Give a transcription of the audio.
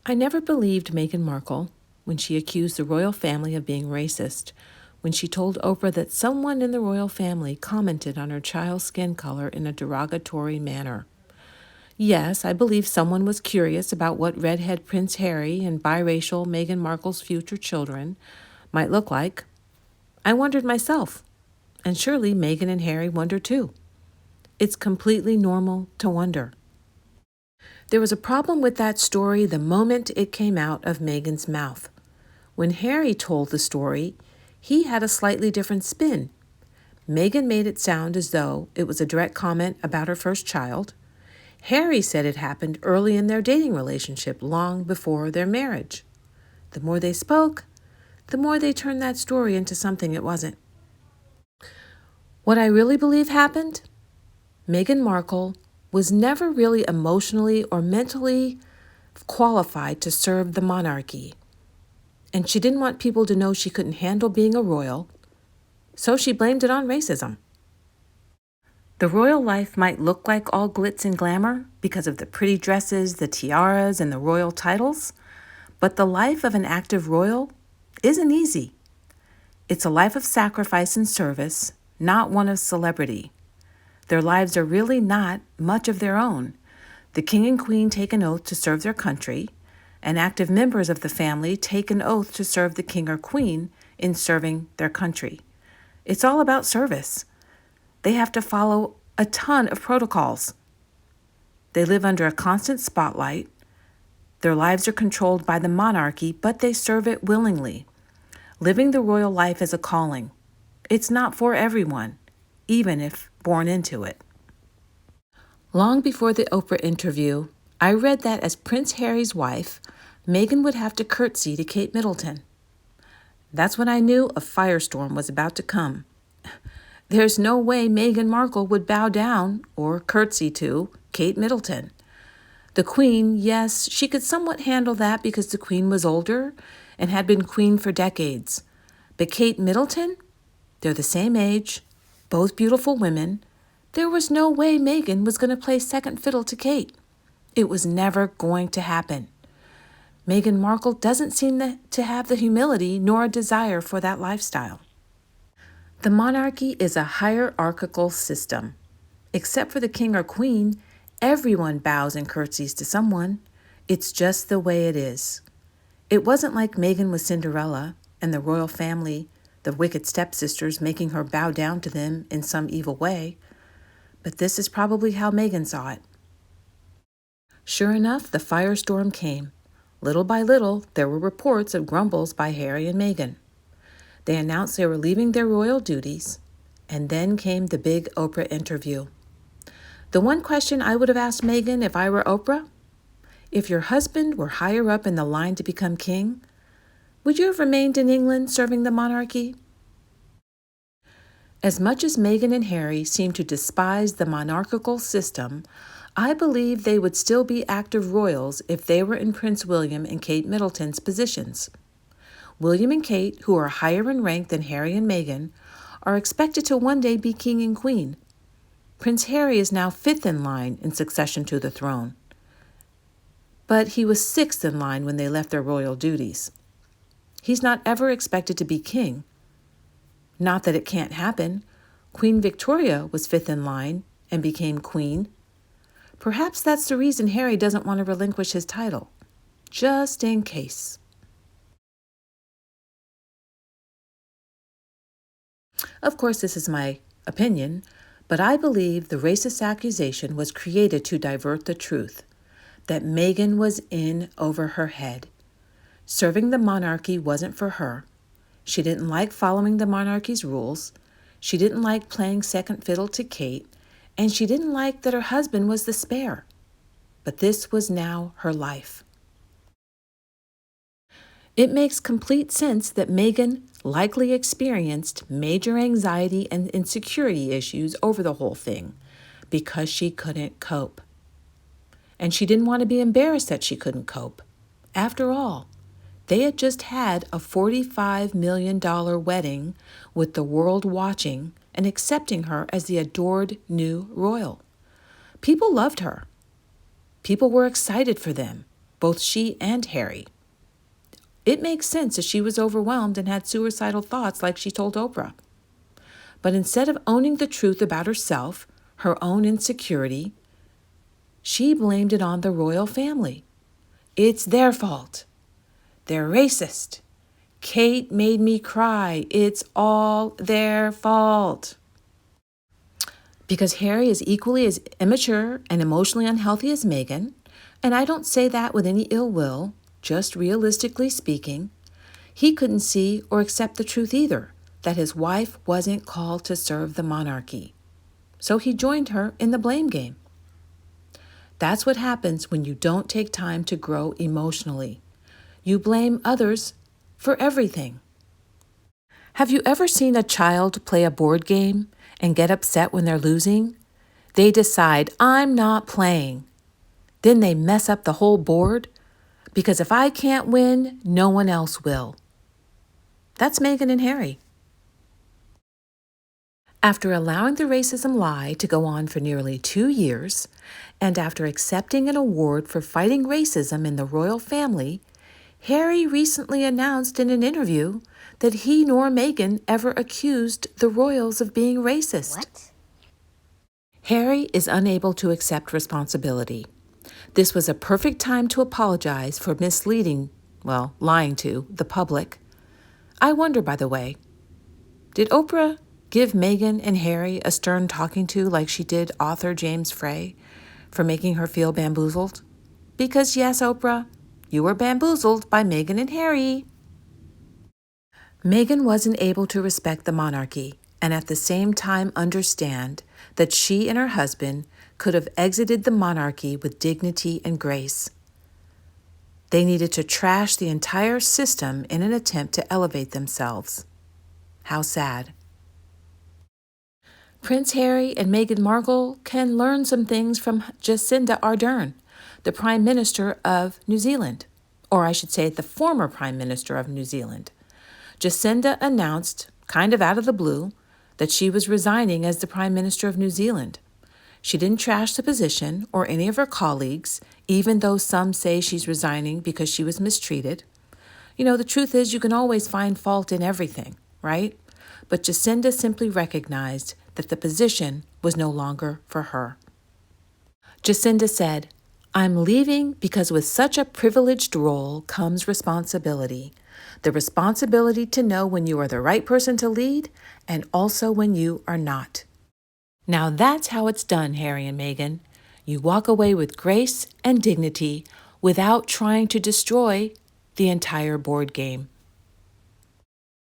I never believed Meghan Markle when she accused the royal family of being racist, when she told Oprah that someone in the royal family commented on her child's skin color in a derogatory manner. Yes, I believe someone was curious about what redhead Prince Harry and biracial Meghan Markle's future children might look like. I wondered myself, and surely Meghan and Harry wonder too. It's completely normal to wonder. There was a problem with that story the moment it came out of Meghan's mouth. When Harry told the story, he had a slightly different spin. Meghan made it sound as though it was a direct comment about her first child. Harry said it happened early in their dating relationship, long before their marriage. The more they spoke, the more they turned that story into something it wasn't. What I really believe happened? Meghan Markle was never really emotionally or mentally qualified to serve the monarchy. And she didn't want people to know she couldn't handle being a royal, so she blamed it on racism. The royal life might look like all glitz and glamour because of the pretty dresses, the tiaras, and the royal titles, but the life of an active royal isn't easy. It's a life of sacrifice and service, not one of celebrity. Their lives are really not much of their own. The king and queen take an oath to serve their country, and active members of the family take an oath to serve the king or queen in serving their country. It's all about service. They have to follow a ton of protocols. They live under a constant spotlight. Their lives are controlled by the monarchy, but they serve it willingly. Living the royal life is a calling. It's not for everyone, even if born into it. Long before the Oprah interview, I read that as Prince Harry's wife, Meghan would have to curtsy to Kate Middleton. That's when I knew a firestorm was about to come. There's no way Meghan Markle would bow down or curtsy to Kate Middleton. The Queen, yes, she could somewhat handle that because the Queen was older and had been Queen for decades. But Kate Middleton? They're the same age, both beautiful women. There was no way Meghan was going to play second fiddle to Kate. It was never going to happen. Meghan Markle doesn't seem to have the humility nor a desire for that lifestyle. The monarchy is a hierarchical system. Except for the king or queen, everyone bows and curtsies to someone. It's just the way it is. It wasn't like Meghan was Cinderella and the royal family, the wicked stepsisters, making her bow down to them in some evil way. But this is probably how Meghan saw it. Sure enough, the firestorm came. Little by little, there were reports of grumbles by Harry and Meghan. They announced they were leaving their royal duties, and then came the big Oprah interview. The one question I would have asked Meghan if I were Oprah: if your husband were higher up in the line to become king, would you have remained in England serving the monarchy? As much as Meghan and Harry seem to despise the monarchical system, I believe they would still be active royals if they were in Prince William and Kate Middleton's positions. William and Kate, who are higher in rank than Harry and Meghan, are expected to one day be king and queen. Prince Harry is now 5th in line in succession to the throne, but he was 6th in line when they left their royal duties. He's not ever expected to be king. Not that it can't happen. Queen Victoria was 5th in line and became queen. Perhaps that's the reason Harry doesn't want to relinquish his title, just in case. Of course, this is my opinion, but I believe the racist accusation was created to divert the truth, that Meghan was in over her head. Serving the monarchy wasn't for her. She didn't like following the monarchy's rules. She didn't like playing second fiddle to Kate, and she didn't like that her husband was the spare. But this was now her life. It makes complete sense that Meghan likely experienced major anxiety and insecurity issues over the whole thing because she couldn't cope. And she didn't want to be embarrassed that she couldn't cope. After all, they had just had a $45 million wedding with the world watching and accepting her as the adored new royal. People loved her. People were excited for them, both she and Harry. It makes sense that she was overwhelmed and had suicidal thoughts like she told Oprah. But instead of owning the truth about herself, her own insecurity, she blamed it on the royal family. It's their fault. They're racist. Kate made me cry. It's all their fault. Because Harry is equally as immature and emotionally unhealthy as Meghan, and I don't say that with any ill will, just realistically speaking, he couldn't see or accept the truth either, that his wife wasn't called to serve the monarchy. So he joined her in the blame game. That's what happens when you don't take time to grow emotionally. You blame others for everything. Have you ever seen a child play a board game and get upset when they're losing? They decide, I'm not playing. Then they mess up the whole board because if I can't win, no one else will. That's Meghan and Harry. After allowing the racism lie to go on for nearly 2 years, and after accepting an award for fighting racism in the royal family, Harry recently announced in an interview that he nor Meghan ever accused the royals of being racist. What? Harry is unable to accept responsibility. This was a perfect time to apologize for lying to, the public. I wonder, by the way, did Oprah give Meghan and Harry a stern talking to like she did author James Frey for making her feel bamboozled? Because yes, Oprah, you were bamboozled by Meghan and Harry. Meghan wasn't able to respect the monarchy and at the same time understand that she and her husband could have exited the monarchy with dignity and grace. They needed to trash the entire system in an attempt to elevate themselves. How sad. Prince Harry and Meghan Markle can learn some things from Jacinda Ardern, the Prime Minister of New Zealand, or I should say the former Prime Minister of New Zealand. Jacinda announced, kind of out of the blue, that she was resigning as the Prime Minister of New Zealand. She didn't trash the position or any of her colleagues, even though some say she's resigning because she was mistreated. You know, the truth is you can always find fault in everything, right? But Jacinda simply recognized that the position was no longer for her. Jacinda said, I'm leaving because with such a privileged role comes responsibility. The responsibility to know when you are the right person to lead and also when you are not. Now that's how it's done, Harry and Meghan. You walk away with grace and dignity without trying to destroy the entire board game.